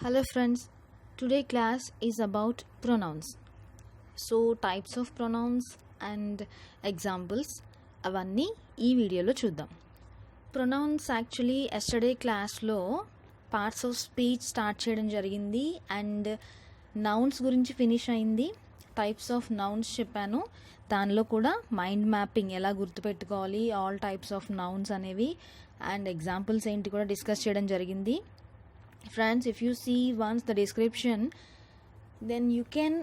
Hello friends, today class is about pronouns. So types of pronouns and examples అవన్నీ ఈ వీడియోలో చూద్దాం. Pronounce actually yesterday క్లాస్లో parts of speech start చేయడం జరిగింది అండ్ నౌన్స్ గురించి ఫినిష్ అయింది. టైప్స్ ఆఫ్ నౌన్స్ చెప్పాను. దానిలో కూడా మైండ్ మ్యాపింగ్ ఎలా గుర్తుపెట్టుకోవాలి, ఆల్ టైప్స్ ఆఫ్ నౌన్స్ అనేవి అండ్ ఎగ్జాంపుల్స్ ఏంటి కూడా డిస్కస్ చేయడం జరిగింది. Friends, if you see once the description, then you can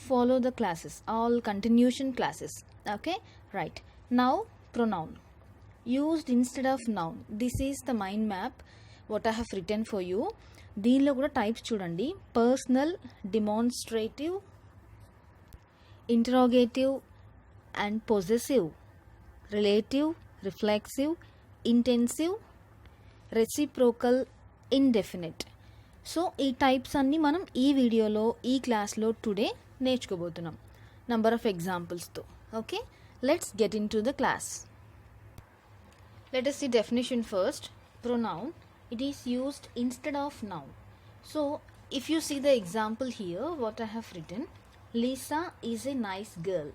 follow the classes, all continuation classes. Okay, right. Now pronoun used instead of noun. This is the mind map what I have written for you. దీనిలో కూడా types చూడండి. Personal, demonstrative, interrogative and possessive, relative, reflexive, intensive, reciprocal, indefinite. So ఈ types అన్నీ మనం ఈ వీడియోలో ఈ క్లాస్లో టుడే నేర్చుకోబోతున్నాం నంబర్ ఆఫ్ ఎగ్జాంపుల్స్తో. Okay, let's get into the class. Let us see definition first. Pronoun, it is used instead of noun. So if you see the example here what I have written, Lisa is a nice girl.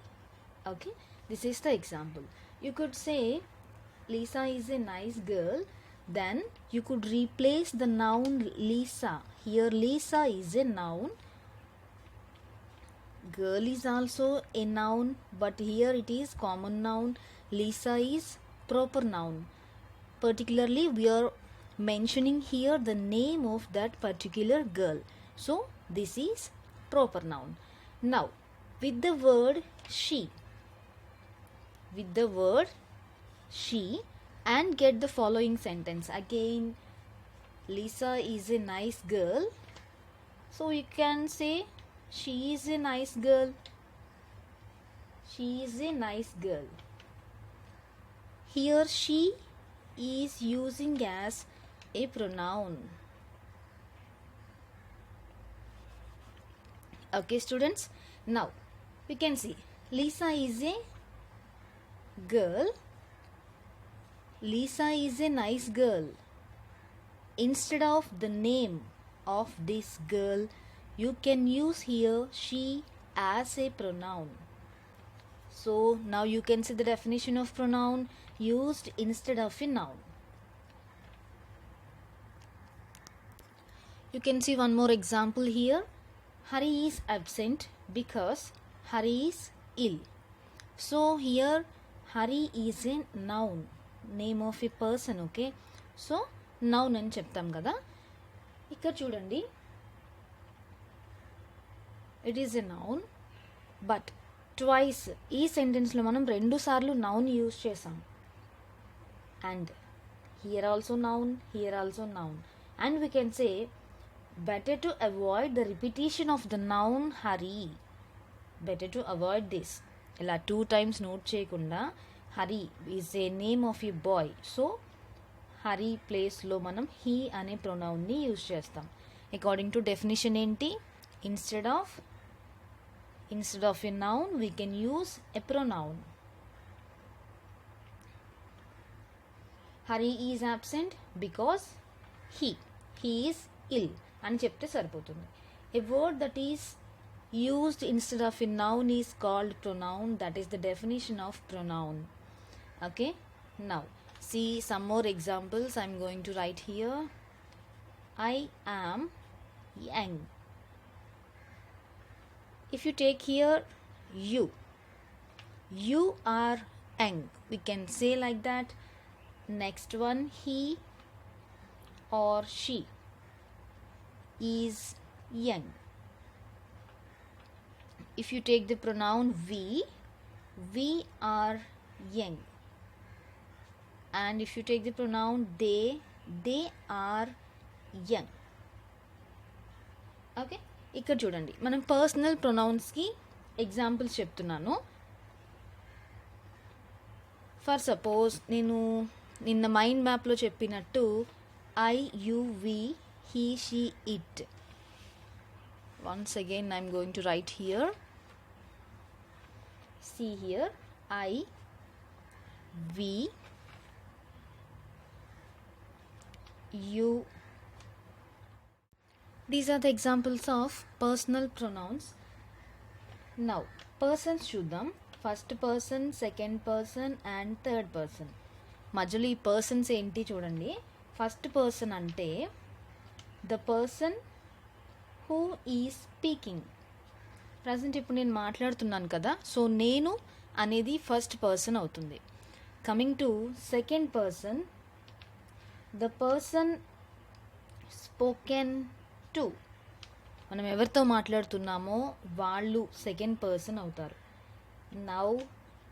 Okay, this is the example. You could say Lisa is a nice girl, then you could replace the noun Lisa. Here Lisa is a noun, girl is also a noun, but here it is common noun. Lisa is proper noun. Particularly we are mentioning here the name of that particular girl, so this is proper noun. Now with the word she, and get the following sentence again. Lisa is a nice girl, so you can say she is a nice girl. She is a nice girl. Here she is using as a pronoun. Okay students, now we can see Lisa is a girl. Lisa is a nice girl. Instead of the name of this girl, you can use here she as a pronoun. So now you can see the definition of pronoun used instead of a noun. You can see one more example here. Hari is absent because Hari is ill. So here Hari is a noun, name of a person. Okay, so noun అని చెప్తాం కదా. ఇక్కడ చూడండి, it is a noun but twice ఈ సెంటెన్స్లో మనం 2 సార్లు noun use చేసాం. And here also noun, here also noun. And we can say better to avoid the repetition of the noun Hari. Better to avoid this. ఇలా 2 times note చేయకుండా Hari is a name of a boy, so Hari ప్లేస్లో మనం he అనే ప్రొనౌన్ని use చేస్తాం. According to definition ఏంటి, instead of a noun we can use a pronoun. Hari is absent because he is ill అని చెప్తే సరిపోతుంది. A word that is used instead of a noun is called pronoun. That is the definition of pronoun. Okay, now see some more examples I'm going to write here. I am young. If you take here you are young, we can say like that. Next one, he or she is young. If you take the pronoun we are young. And if you take the pronoun they are young. Okay, ఇక్కడ చూడండి మనం personal ప్రొనౌన్స్కి examples చెప్తున్నాను. For suppose నేను నిన్న mind మ్యాప్లో చెప్పినట్టు I you we he she it. Once again I'm going to write here. See here, I, we, you, These are the examples of personal pronouns. Now, persons చూద్దాం. First person, second person and third person. మధ్యలో ఈ persons ఏంటి చూడండి. First person అంటే the person who is speaking. Present ఇప్పుడు నేను మాట్లాడుతున్నాను కదా, సో నేను అనేది ఫస్ట్ పర్సన్ అవుతుంది. Coming to second person, the person spoken to. మనం ఎవరితో మాట్లాడుతున్నామో వాళ్ళు సెకండ్ పర్సన్ అవుతారు. Now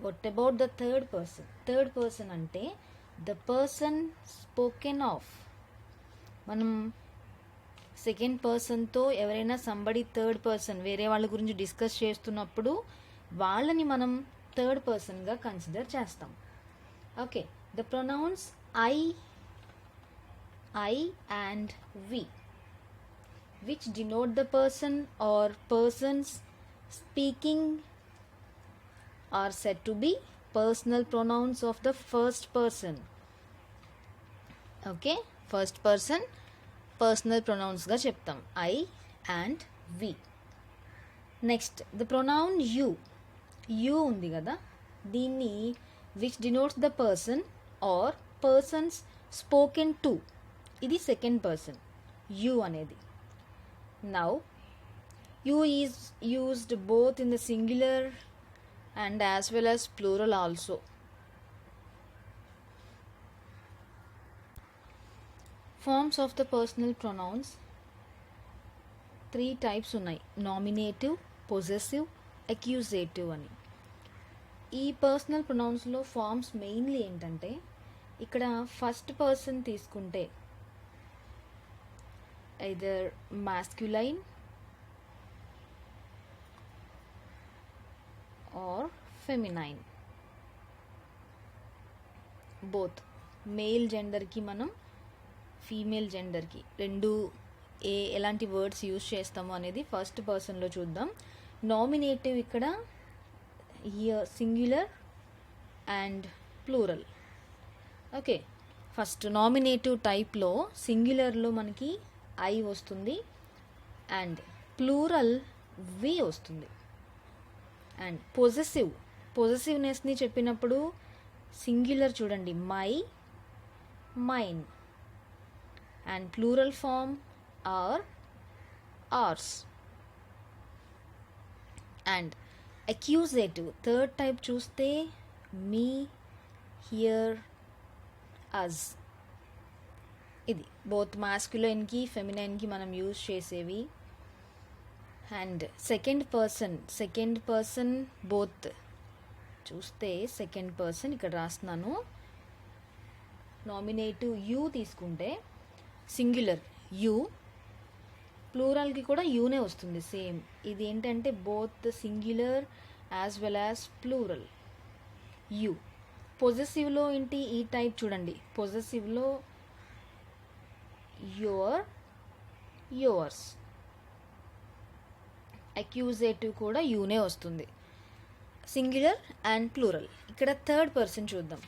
what about the third person? Third person అంటే ద పర్సన్ స్పోకెన్ ఆఫ్. మనం సెకండ్ పర్సన్తో ఎవరైనా సంబడి థర్డ్ పర్సన్ వేరే వాళ్ళ గురించి డిస్కస్ చేస్తున్నప్పుడు వాళ్ళని మనం థర్డ్ పర్సన్గా కన్సిడర్ చేస్తాం. Okay, the pronouns I and we, which denote the person or persons speaking, are said to be personal pronouns of the first person. Okay, first person personal pronouns ga cheptam, I and we. Next, the pronoun you. You undi kada, దీన్ని which denotes the person or persons spoken to. ఇది second person you అనేది. Now you is used both in the singular and as well as plural also. Forms of the personal pronouns 3 types ఉన్నాయి. Nominative, possessive, accusative అని. ఈ personal ప్రొనౌన్స్లో forms mainly ఏంటంటే, ఇక్కడ first person తీసుకుంటే either masculine or feminine, both male జెండర్కి మనం female జెండర్కి రెండు ఎలాంటి వర్డ్స్ యూజ్ చేస్తాము అనేది ఫస్ట్ పర్సన్లో చూద్దాం. నామినేటివ్ ఇక్కడ singular and plural. Okay, first nominative టైప్లో సింగులర్లో మనకి ఐ వస్తుంది అండ్ ప్లూరల్ వి వస్తుంది. అండ్ పొజెసివ్నెస్ని చెప్పినప్పుడు సింగులర్ చూడండి my, mine, and plural form our, ours. And accusative third type చూస్తే మీ, హియర్, అజ్. ఇది బోత్ మాస్క్యులైన్కి ఫెమినైన్కి మనం యూజ్ చేసేవి. అండ్ సెకండ్ పర్సన్ బోత్ చూస్తే సెకండ్ పర్సన్ ఇక్కడ రాస్తున్నాను. నామినేటివ్ యూ తీసుకుంటే సింగులర్ యూ, ప్లూరల్కి కూడా యూనే వస్తుంది సేమ్. ఇది ఏంటంటే both singular as well as plural you. పొజెసివ్లో ఏంటి ఈ టైప్ చూడండి. పొజెసివ్లో యువర్, యువర్స్. అక్యూజేటివ్ కూడా యూనే వస్తుంది, సింగులర్ అండ్ ప్లూరల్. ఇక్కడ థర్డ్ పర్సన్ చూద్దాం.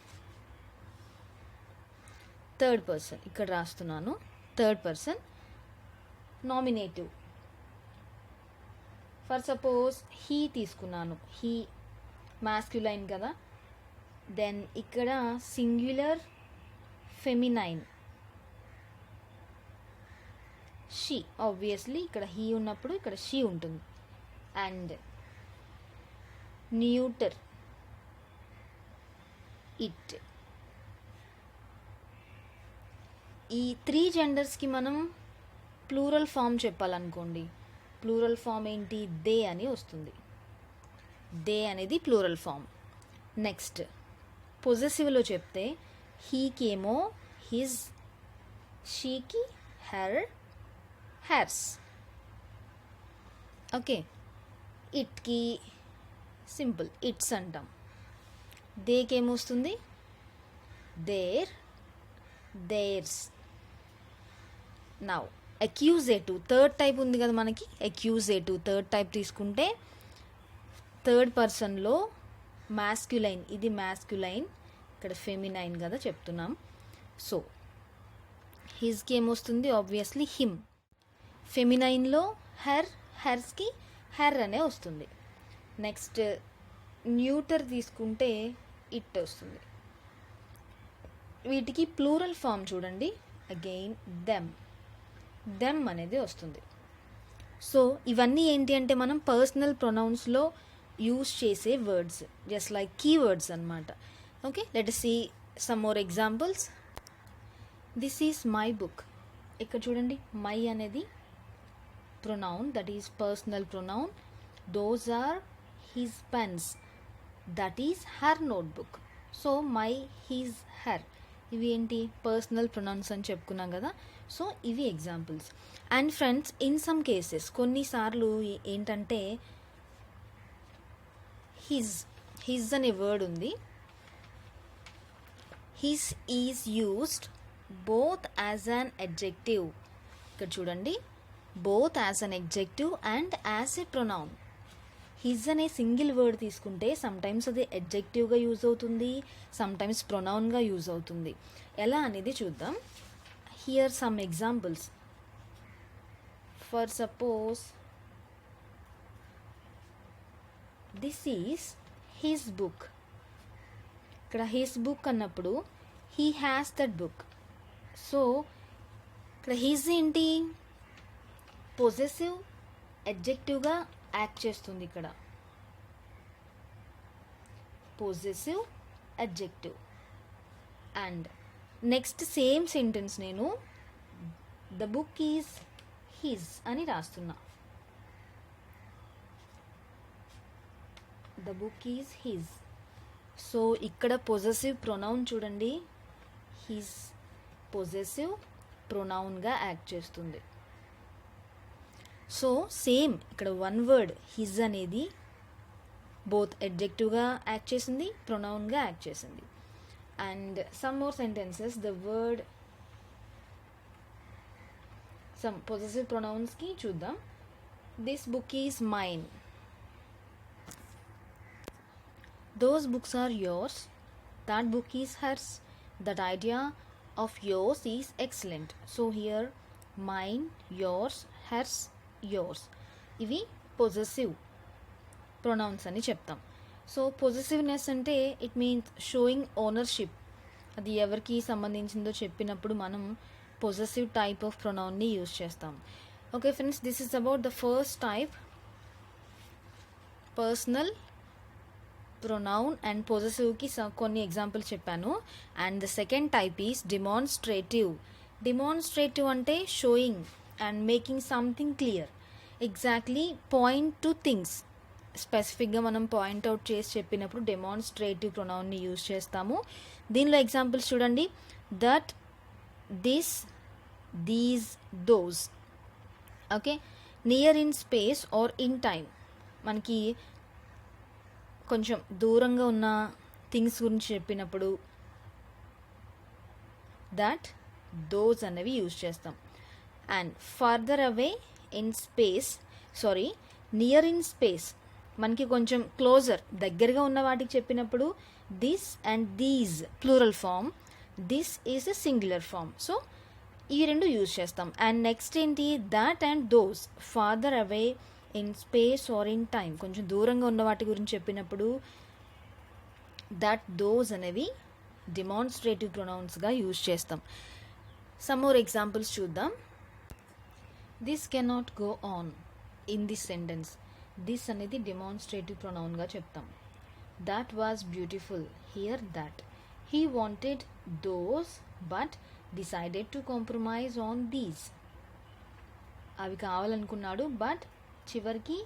థర్డ్ పర్సన్ ఇక్కడ రాస్తున్నాను. Third person nominative. For suppose he తీసుకున్నాను, హీ మాస్క్యులైన్ కదా, దెన్ ఇక్కడ సింగులర్ ఫెమినైన్ షీ. ఆబ్వియస్లీ ఇక్కడ హీ ఉన్నప్పుడు ఇక్కడ షీ ఉంటుంది. And neuter it. ఈ 3 జెండర్స్కి మనం ప్లూరల్ ఫామ్ చెప్పాలనుకోండి, ప్లూరల్ ఫామ్ ఏంటి దే అని వస్తుంది. దే అనేది ప్లూరల్ ఫామ్. నెక్స్ట్ పొజెసివ్లో చెప్తే హీకి ఏమో హిజ్, షీకి హెర్, హెర్స్. ఓకే, ఇట్కి సింపుల్ ఇట్స్ అంటాం. దేకి ఏమొస్తుంది their, theirs. Now accusative third type ఉంది కదా మనకి. అక్యూజేటివ్ థర్డ్ టైప్ తీసుకుంటే థర్డ్ పర్సన్లో మాస్క్యులైన్, ఇది మాస్క్యులైన్, ఇక్కడ ఫెమినైన్ కదా చెప్తున్నాం. సో హిజ్కి ఏమొస్తుంది ఆబ్వియస్లీ హిమ్. ఫెమినైన్లో హెర్స్కి హెర్ అనే వస్తుంది. నెక్స్ట్ న్యూటర్ తీసుకుంటే ఇట్ వస్తుంది. వీటికి ప్లూరల్ ఫామ్ చూడండి, అగైన్ దెమ్ అనేది వస్తుంది. సో ఇవన్నీ ఏంటి అంటే మనం పర్సనల్ ప్రొనౌన్స్లో యూస్ చేసే వర్డ్స్, జస్ట్ లైక్ కీవర్డ్స్ అనమాట. Okay, let us see some more examples. This is my book. ఇక్కడ చూడండి, మై అనేది pronoun, that is personal pronoun. Those are his pens, that is her notebook. So my, his, her ఇవి ఏంటి personal pronouns అని చెప్పుకున్నాం కదా. So ఇవి examples. And friends, in some cases కొన్నిసార్లు ఏంటంటే హిజ్ అనే వర్డ్ ఉంది. His is used both as an adjective. ఇక్కడ చూడండి, both as an adjective and as a pronoun. His అనే సింగిల్ వర్డ్ తీసుకుంటే సమ్టైమ్స్ అది అడ్జెక్టివ్గా యూజ్ అవుతుంది, సమ్టైమ్స్ ప్రొనౌన్గా యూజ్ అవుతుంది. ఎలా అనేది చూద్దాం. Here some examples. For suppose, this is his book. ఇక్కడ హిజ్ బుక్ అన్నప్పుడు he has that book. So ఇక్కడ హిజ్ ఏంటి, పొజెసివ్ అడ్జెక్టివ్గా యాక్ట్ చేస్తుంది. ఇక్కడ possessive adjective. And next same sentence నేను ద బుక్ ఈజ్ హిజ్ అని రాస్తున్నా. The book is his. So ఇక్కడ పొజెసివ్ ప్రొనౌన్ చూడండి, హిజ్ పొజెసివ్ ప్రొనౌన్గా యాక్ట్ చేస్తుంది. సో సేమ్ ఇక్కడ వన్ వర్డ్ హిజ్ అనేది బోత్ అడ్జెక్టివ్గా యాక్ట్ చేసింది, ప్రొనౌన్గా యాక్ట్ చేసింది. And some more sentences, the word some possessive ప్రొనౌన్స్కి చూద్దాం. This book is mine. Those books are yours. That book is hers. That idea of yours is excellent. So here mine, yours, hers, yours ఇవి possessive pronouns అని చెప్తాం. So possessiveness అంటే it means showing ownership. అది ఎవరికి సంబంధించిందో చెప్పినప్పుడు మనం possessive type of ప్రొనౌన్ని యూజ్ చేస్తాం. Okay friends, this is about the first type, personal pronoun and పొజెసివ్కి కొన్ని ఎగ్జాంపుల్స్ చెప్పాను. And the second type is demonstrative. Demonstrative అంటే showing and making something clear. Exactly point to things. స్పెసిఫిక్గా మనం point out చేసి చెప్పినప్పుడు డెమాన్స్ట్రేటివ్ ప్రొనౌన్ని యూజ్ చేస్తాము. దీనిలో ఎగ్జాంపుల్స్ చూడండి, that, this, these, those. Okay, near in space or in time. మనకి కొంచెం దూరంగా ఉన్న థింగ్స్ గురించి చెప్పినప్పుడు దట్, దోస్ అనేవి యూజ్ చేస్తాం. And further away in space, sorry near in space, మనకి కొంచెం క్లోజర్ దగ్గరగా ఉన్న వాటికి చెప్పినప్పుడు this and these plural form, this is a singular form. So ఈ రెండు యూజ్ చేస్తాం. అండ్ నెక్స్ట్ ఏంటి, that and those, farther away in space or in time, కొంచెం దూరంగా ఉన్న వాటి గురించి చెప్పినప్పుడు దట్, దోస్ అనేవి డిమాన్స్ట్రేటివ్ ప్రొనౌన్స్గా యూజ్ చేస్తాం. సమ్ మోర్ ఎగ్జాంపుల్స్ చూద్దాం. This cannot go on in this sentence. This అనేది డిమాన్స్ట్రేటివ్ ప్రొనౌన్గా చెప్తాం. That was beautiful. Here that. He wanted those but decided to compromise on these. అవి కావాలనుకున్నాడు బట్ చివరికి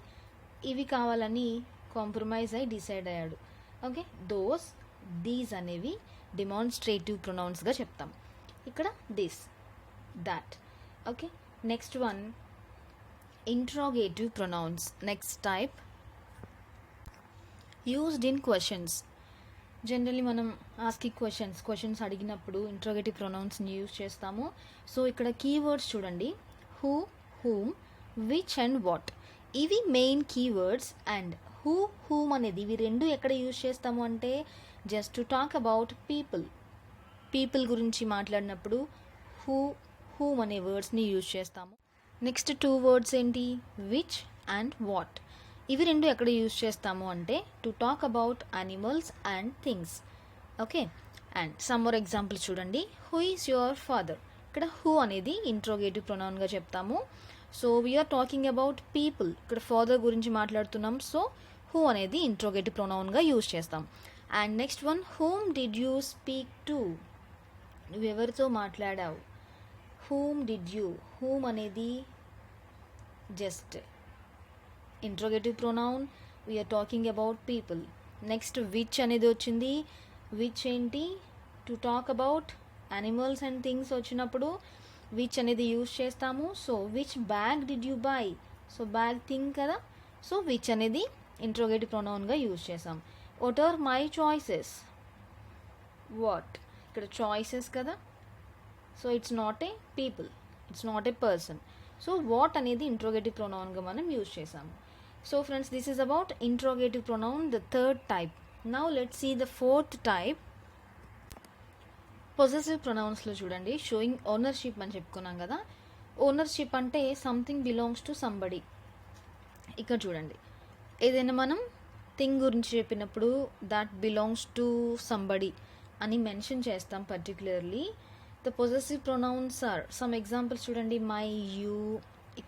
ఇవి కావాలని compromise అయి డిసైడ్ అయ్యాడు. ఓకే, దోస్, దీస్ అనేవి డిమాన్స్ట్రేటివ్ ప్రొనౌన్స్గా చెప్తాం. ఇక్కడ this, that. Okay, next one interrogative pronouns. Next type used in questions. Generally మనం ఆస్కింగ్ క్వశ్చన్స్ అడిగినప్పుడు ఇంట్రాగేటివ్ ప్రొనౌన్స్ని యూజ్ చేస్తాము. సో ఇక్కడ కీవర్డ్స్ చూడండి, who, whom, which and what. ఇవి main keywords. And who, whom అనేది ఇవి రెండు ఎక్కడ యూజ్ చేస్తాము అంటే just to talk about people గురించి మాట్లాడినప్పుడు హూ, హూమ్ అనే వర్డ్స్ని యూజ్ చేస్తాము. నెక్స్ట్ 2 వర్డ్స్ ఏంటి, విచ్ అండ్ వాట్. ఇవి రెండు ఎక్కడ యూజ్ చేస్తాము అంటే to talk about animals and things. Okay, and some more example చూడండి. Who is your father. ఇక్కడ హూ అనేది ఇంట్రోగేటివ్ ప్రొనౌన్గా చెప్తాము. So we're talking about people, ఇక్కడ ఫాదర్ గురించి మాట్లాడుతున్నాం. సో హూ అనేది ఇంట్రోగేటివ్ ప్రొనౌన్గా యూజ్ చేస్తాం. And next one, whom did you speak to. నువ్వు ఎవరితో మాట్లాడావు. హూమ్ డిడ్ యూ, హూమ్ అనేది just interrogative pronoun, we're talking about people. Next which అనేది వచ్చింది. విచ్ ఏంటి, to talk about animals and things వచ్చినప్పుడు విచ్ అనేది యూజ్ చేస్తాము. So which bag did you buy, so bag thing కదా, so which అనేది interrogative ప్రొనౌన్గా యూజ్ చేసాం. What are my choices, what ఇక్కడ చాయిసెస్ కదా, so it's not a people, it's not a person. So what అనేది interrogative ప్రొనౌన్గా మనం use చేసాము. So friends, this is about interrogative pronoun, the third type. Now let's see the fourth type, possessive ప్రొనౌన్స్లో చూడండి. Showing ownership అని చెప్పుకున్నాం కదా. Ownership అంటే సంథింగ్ బిలాంగ్స్ టు సంబడి. ఇక్కడ చూడండి, ఏదైనా మనం థింగ్ గురించి చెప్పినప్పుడు దట్ బిలాంగ్స్ టు సంబడి అని మెన్షన్ చేస్తాం particularly. The possessive pronouns are some examples చూడండి. మై, యూ,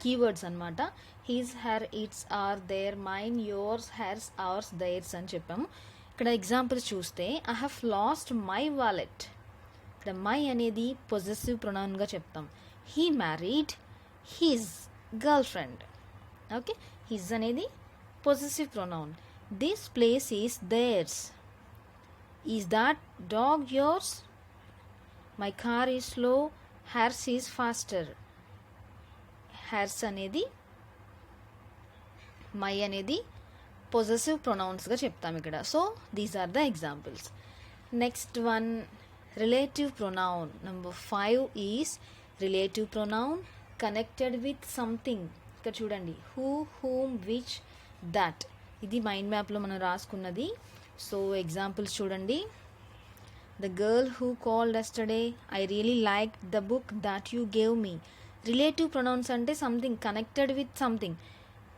కీవర్డ్స్ అనమాట. His, her, its, our, their, mine, yours, hers, ours, theirs అని చెప్పాము. ఇక్కడ ఎగ్జాంపుల్స్ చూస్తే I have lost my wallet. ఇక్కడ my అనేది పొజెసివ్ ప్రొనౌన్గా చెప్తాం. He married his girlfriend. Okay, his అనేది possessive pronoun. This place is theirs. Is that dog yours. My car is slow, hers is faster. Hers అనేది, my అనేది possessive ప్రొనౌన్స్గా చెప్తాం ఇక్కడ. So these are the examples. Next one, relative pronoun. Number 5 is relative pronoun connected with something. ఇక్కడ చూడండి, who, whom, which, that. ఇది mind మ్యాప్లో మనం రాసుకున్నది. సో ఎగ్జాంపుల్స్ చూడండి. The girl who called yesterday, I really like the book that you gave me. Relative pronouns అంటే something connected with something,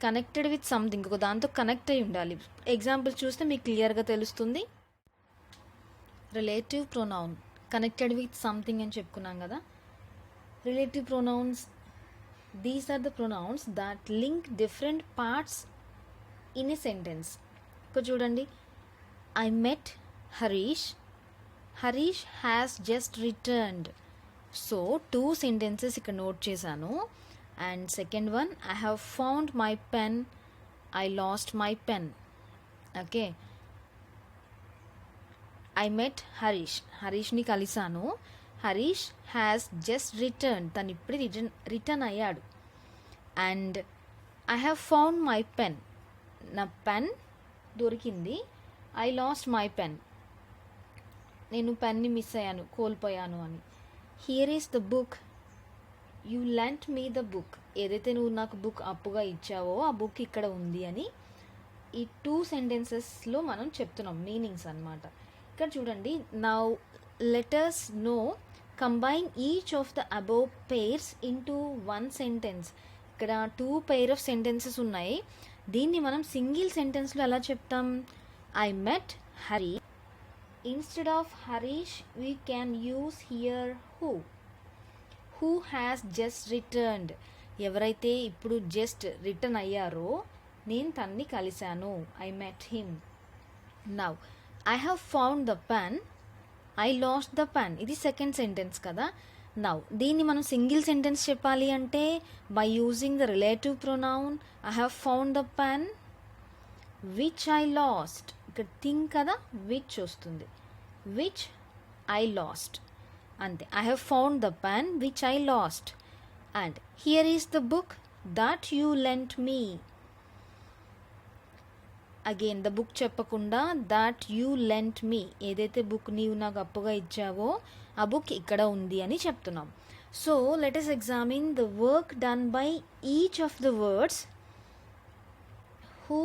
connected with something, ఒక దాంతో కనెక్ట్ అయి ఉండాలి. ఎగ్జాంపుల్ చూస్తే మీకు క్లియర్గా తెలుస్తుంది. Relative pronoun connected with something అని చెప్పుకున్నాం కదా. Relative pronouns, these are the pronouns that link different parts in a sentence. ఇక్కడ చూడండి, I met Harish, Harish has just returned. So 2 sentences ఇక్కడ నోట్ చేశాను. And second one, I have found my pen, I lost my pen. Okay, I met Harish, హరీష్ని కలిశాను. Harish has just return, తను ఇప్పుడే return అయ్యాడు. And I have found my pen, నా pen దొరికింది. I lost my pen, నేను పెన్ని మిస్ అయ్యాను, కోల్పోయాను అని. Here is the book, you lent me the book. ఏదైతే నువ్వు నాకు బుక్ అప్పుగా ఇచ్చావో ఆ బుక్ ఇక్కడ ఉంది అని ఈ 2 సెంటెన్సెస్లో మనం చెప్తున్నాం మీనింగ్స్ అన్నమాట. ఇక్కడ చూడండి, now letters no combine each of the above pairs into 1 sentence. ఇక్కడ 2 పెయిర్ ఆఫ్ సెంటెన్సెస్ ఉన్నాయి. దీన్ని మనం సింగిల్ సెంటెన్స్లో ఎలా చెప్తాం? I met Hari. Instead of Harish we can use here who. Who has just returned, ఎవరైతే ఇప్పుడు జస్ట్ రిటర్న్ అయ్యారో నేను తన్ని కలిశాను. I met him. Now I have found the pen, I last the pen. ఇది సెకండ్ సెంటెన్స్ కదా. నౌ దీన్ని మనం సింగిల్ సెంటెన్స్ చెప్పాలి అంటే by using the relative pronoun I have found the pen which I last. ఇక్కడ thing కదా, which వస్తుంది. Which I lost, అంతే. I have found the pen which I lost. And here is the book that you lent me. Again the book చెప్పకుండా that you lent me, ఏదైతే book నీవు నాకు అప్పుగా ఇచ్చావో ఆ బుక్ ఇక్కడ ఉంది అని చెప్తున్నాం. So let us examine the work done by each of the words who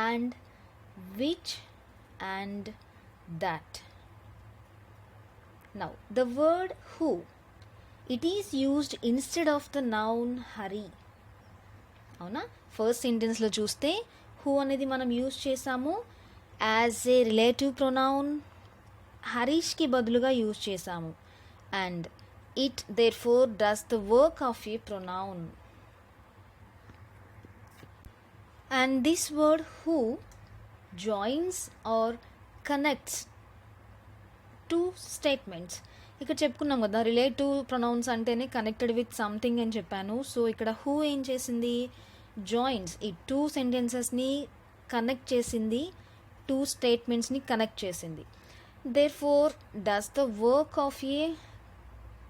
and which and that. Now the word who, it is used instead of the noun Hari. అవునా? ఫస్ట్ సెంటెన్స్లో చూస్తే హూ అనేది మనం use చేసాము as a relative pronoun, హరీష్కి బదులుగా use చేసాము. And it therefore does the work of a pronoun. And this word who joins or connects two statements. ఇక్కడ చెప్పుకున్నాం కదా, రిలేటివ్ ప్రొనౌన్స్ అంటేనే కనెక్టెడ్ విత్ సంథింగ్ అని చెప్పాను. సో ఇక్కడ హూ ఏం చేసింది, జాయిన్స్, ఈ టూ సెంటెన్సెస్ని కనెక్ట్ చేసింది, టూ స్టేట్మెంట్స్ని కనెక్ట్ చేసింది. Therefore does the work of a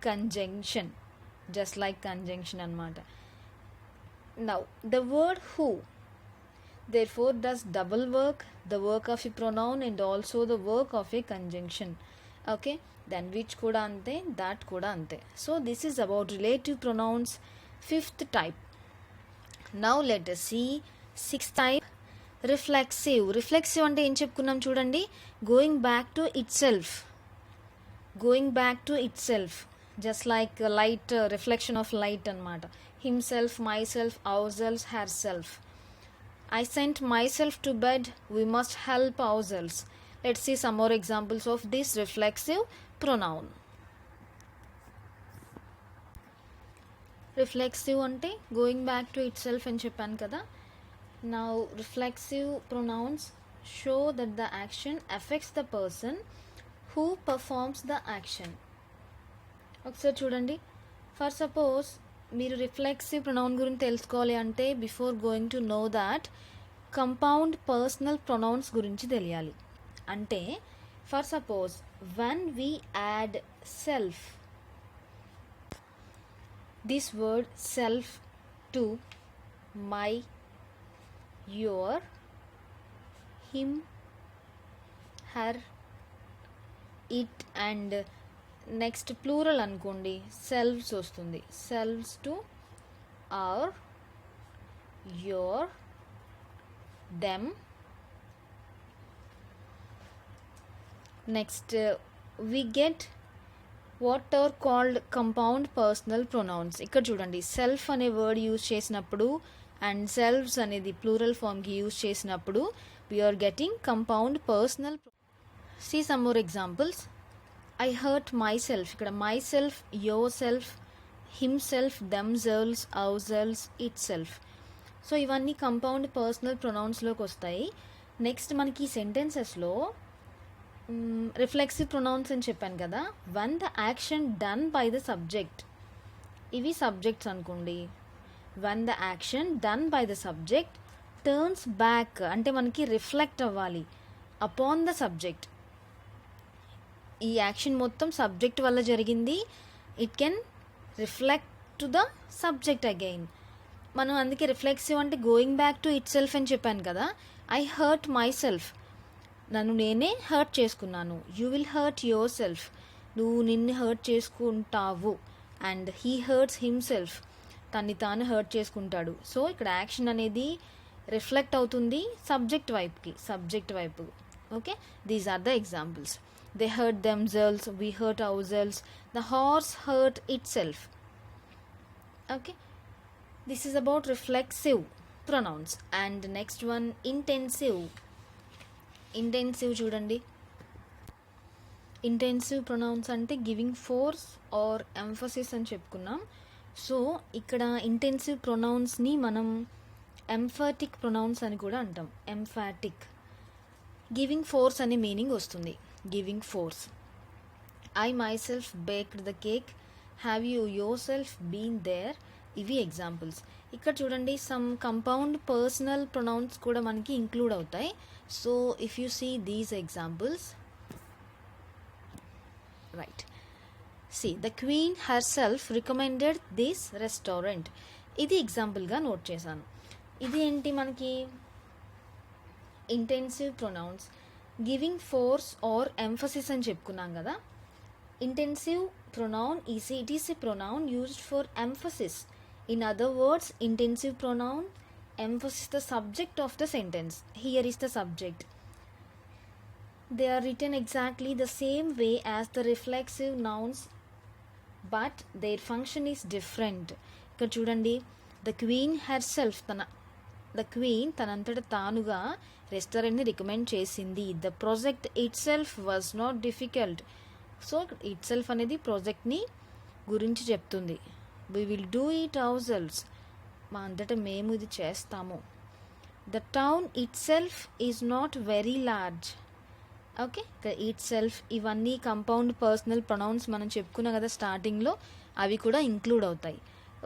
conjunction, just like conjunction అనమాట. Now the word who therefore does double work, the work of a pronoun and also the work of a conjunction. Okay, then which kuda ante, that kuda ante. So this is about relative pronouns, fifth type. Now let us see sixth type, reflexive. Reflexive ante em cheppukunnam chudandi, going back to itself, going back to itself, just like a light, reflection of light anamata. Himself, myself, ourselves, herself. I sent myself to bed, we must help ourselves. Let's see some more examples of this reflexive pronoun. Reflexive ante going back to itself అని చెప్పాను కదా. Now reflexive pronouns show that the action affects the person who performs the action. ఒకసారి చూడండి. For suppose మీరు reflexive pronoun గురించి తెలుసుకోవాలి అంటే before going to know that compound personal pronounce గురించి తెలియాలి. అంటే for suppose when we add self, this word self to my, your, him, her, it and next plural అనుకోండి, సెల్వ్స్ వస్తుంది. Selves to our, your, them. Next we get what are called compound personal pronouns. ఇక్కడ చూడండి, self అనే word use చేసినప్పుడు and selves అనేది plural ఫామ్కి use చేసినప్పుడు we are getting compound personal. See some more examples. I hurt myself, ఇక్కడ myself, yourself, himself, themselves, ourselves, itself. So ఇవన్నీ compound personal ప్రొనౌన్స్లోకి వస్తాయి. నెక్స్ట్ మనకి సెంటెన్సెస్లో రిఫ్లెక్సివ్ ప్రొనౌన్స్ అని చెప్పాను కదా, one the action done by the subject, ఇవి subjects అనుకోండి. One the action done by the subject turns back అంటే మనకి రిఫ్లెక్ట్ అవ్వాలి అపాన్ ద సబ్జెక్ట్. ఈ యాక్షన్ మొత్తం సబ్జెక్ట్ వల్ల జరిగింది, it can reflect to the subject again. మనం అందుకే రిఫ్లెక్సివ్ అంటే going back to it self అని చెప్పాను కదా. ఐ హర్ట్ మై సెల్ఫ్, నన్ను నేనే హర్ట్ చేసుకున్నాను. You will hurt your self, నువ్వు నిన్ను హర్ట్ చేసుకుంటావు. అండ్ హీ హర్ట్స్ హిమ్సెల్ఫ్, తన్ని తాను హర్ట్ చేసుకుంటాడు. సో ఇక్కడ యాక్షన్ అనేది రిఫ్లెక్ట్ అవుతుంది సబ్జెక్ట్ వైపు. Okay, these are the examples. They hurt themselves, we hurt ourselves, the horse hurt itself. Okay, this is about reflexive pronouns. And next one, intensive. Intensive చూడండి. Intensive pronounce అంటే giving force or emphasis అని చెప్పుకున్నాం. So ఇక్కడ intensive ప్రొనౌన్స్ని మనం emphatic pronounce అని కూడా అంటాం. Emphatic, giving force అనే మీనింగ్ వస్తుంది. Giving force. I myself baked the cake, have you yourself been there. ఇవి ఎగ్జాంపుల్స్. ఇక్కడ చూడండి, సమ్ కంపౌండ్ పర్సనల్ ప్రొనౌన్స్ కూడా మనకి ఇంక్లూడ్ అవుతాయి. So if you see these examples, right, see the queen herself recommended this restaurant. ఇది ఎగ్జాంపుల్గా note చేశాను. ఇది ఏంటి మనకి intensive pronouns giving force or emphasis అని చెప్పుకున్నాం కదా. Intensive pronoun it is a pronoun used for emphasis. In other words, intensive pronoun emphasize the subject of the sentence. Here is the subject. They are written exactly the same way as the reflexive nouns but their function is different. ఇక్కడ చూడండి, the queen తనంతట తానుగా రెస్టారెంట్ని recommend చేసింది. The project itself was not difficult. So itself అనేది ప్రాజెక్ట్ని గురించి చెప్తుంది. We will do it ourselves, మా అంతటా మేము ఇది చేస్తాము. The town itself is not very large. Okay, itself ఇవన్నీ కంపౌండ్ పర్సనల్ ప్రొనౌన్స్ మనం చెప్పుకున్నాం కదా స్టార్టింగ్లో, అవి కూడా ఇంక్లూడ్ అవుతాయి.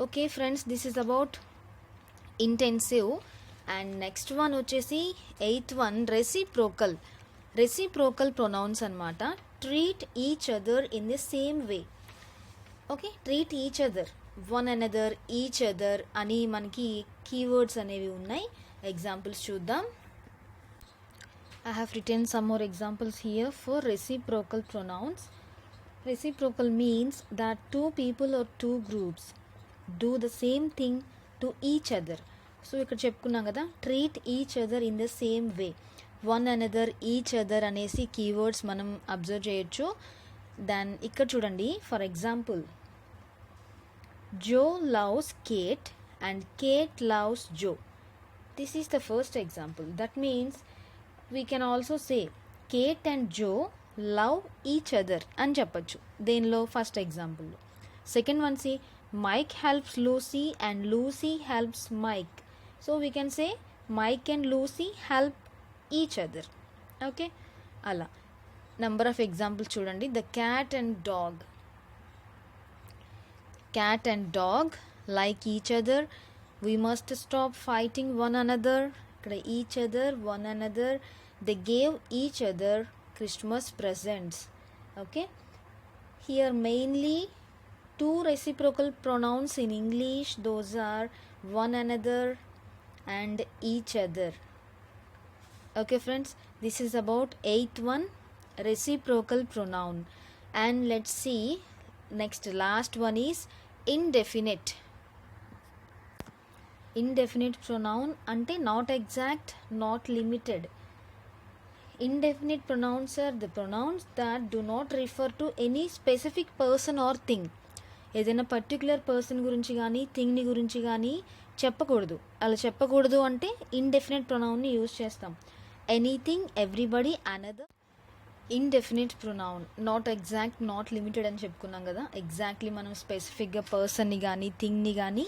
Okay friends, this is about intensive. And next one వచ్చేసి 8th వన్ రెసిప్రోకల్ ప్రొనౌన్స్ అనమాట. Treat each other in the same way. Okay, treat each other, one another, each other అని మనకి కీవర్డ్స్ అనేవి ఉన్నాయి. ఎగ్జాంపుల్స్ చూద్దాం. I have written some more examples here for reciprocal pronouns. Reciprocal means that two people or two groups do the same thing to each other. So ఇక్కడ చెప్పుకున్నాం కదా, treat each other in the same way. One another, each other అనేసి keywords మనం observe చేయొచ్చు. Then ఇక్కడ చూడండి, for example, Joe loves Kate and Kate loves Joe. This is the first example. That means we can also say Kate and Joe love each other అని చెప్పచ్చు దేనిలో, first ఎగ్జాంపుల్లో. Second one see Mike helps Lucy and Lucy helps Mike. So we can say Mike and Lucy help each other. Okay, అలా number of ఎగ్జాంపుల్స్ చూడండి. The cat and dog like each other. We must stop fighting one another. ఇక్కడ each other, one another. They gave each other Christmas presents. Okay, here mainly two reciprocal pronouns in English. Those are one another and each other. Okay friends, this is about 8th one, reciprocal pronoun. And let's see, next last one is indefinite pronoun ante not exact, not limited. Indefinite pronouns are the pronouns that do not refer to any specific person or thing. ఏదైనా particular person గురించి కానీ థింగ్ని గురించి కానీ చెప్పకూడదు. అలా చెప్పకూడదు అంటే indefinite ప్రొనౌన్ని use చేస్తాం. Anything, everybody, another. Indefinite pronoun not exact, not limited అని చెప్పుకున్నాం కదా. ఎగ్జాక్ట్లీ మనం స్పెసిఫిక్గా పర్సన్ని కానీ థింగ్ని కానీ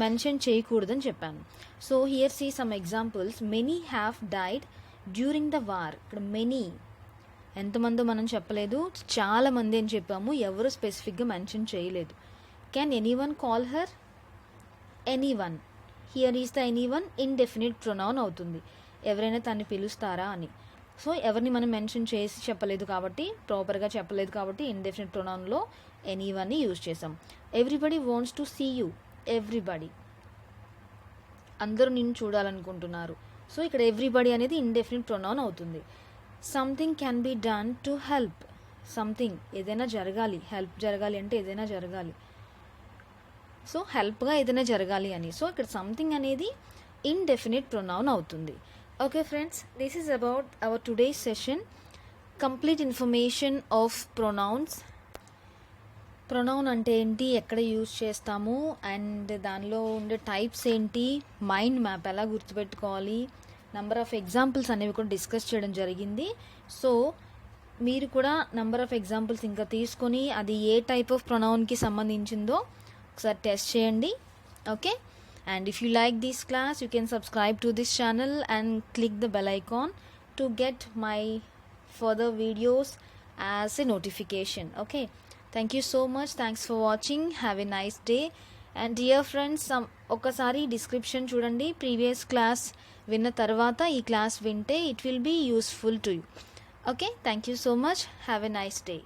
మెన్షన్ చేయకూడదని చెప్పాను. So here see some examples. Many have died during the war. ఇక్కడ మెనీ ఎంతమందో మనం చెప్పలేదు, చాలామంది అని చెప్పాము, ఎవరు స్పెసిఫిక్గా మెన్షన్ చేయలేదు. Can anyone call her? Anyone. Here is the anyone indefinite pronoun అవుతుంది. ఎవరైనా తన్ని పిలుస్తారా అని. సో ఎవరిని మనం మెన్షన్ చేసి చెప్పలేదు కాబట్టి, ప్రాపర్గా చెప్పలేదు కాబట్టి ఇండెఫినిట్ ప్రొనౌన్లో ఎనీవన్ని యూజ్ చేసాం. Everybody wants to see you. Everybody, అందరూ నిన్ను చూడాలనుకుంటున్నారు. సో ఇక్కడ ఎవ్రీబడి అనేది ఇండెఫినిట్ ప్రొనౌన్ అవుతుంది. Something can be done to help. Something, ఏదైనా జరగాలి. హెల్ప్ జరగాలి అంటే ఏదైనా జరగాలి. సో హెల్ప్గా ఏదైనా జరగాలి అని. సో ఇక్కడ సంథింగ్ అనేది ఇండెఫినిట్ ప్రొనౌన్ అవుతుంది. Okay friends, this is about our today's session. Complete information of pronouns. Pronoun అంటే ఏంటి, ఎక్కడ యూజ్ చేస్తాము, అండ్ దానిలో ఉండే టైప్స్ ఏంటి, మైండ్ మ్యాప్ ఎలా గుర్తుపెట్టుకోవాలి, నెంబర్ ఆఫ్ ఎగ్జాంపుల్స్ అనేవి కూడా డిస్కస్ చేయడం జరిగింది. సో మీరు కూడా నెంబర్ ఆఫ్ ఎగ్జాంపుల్స్ ఇంకా తీసుకొని అది ఏ టైప్ ఆఫ్ ప్రొనౌన్కి సంబంధించిందో ఒకసారి టెస్ట్ చేయండి. Okay, and if you like this class, you can subscribe to this channel and click the bell icon to get my further videos as a notification. Okay, thank you so much. Thanks for watching. Have a nice day. And dear friends, ఒకసారి description చూడండి. Previous class విన్న తర్వాత ఈ class వింటే it will be useful to you. Okay, thank you so much. Have a nice day.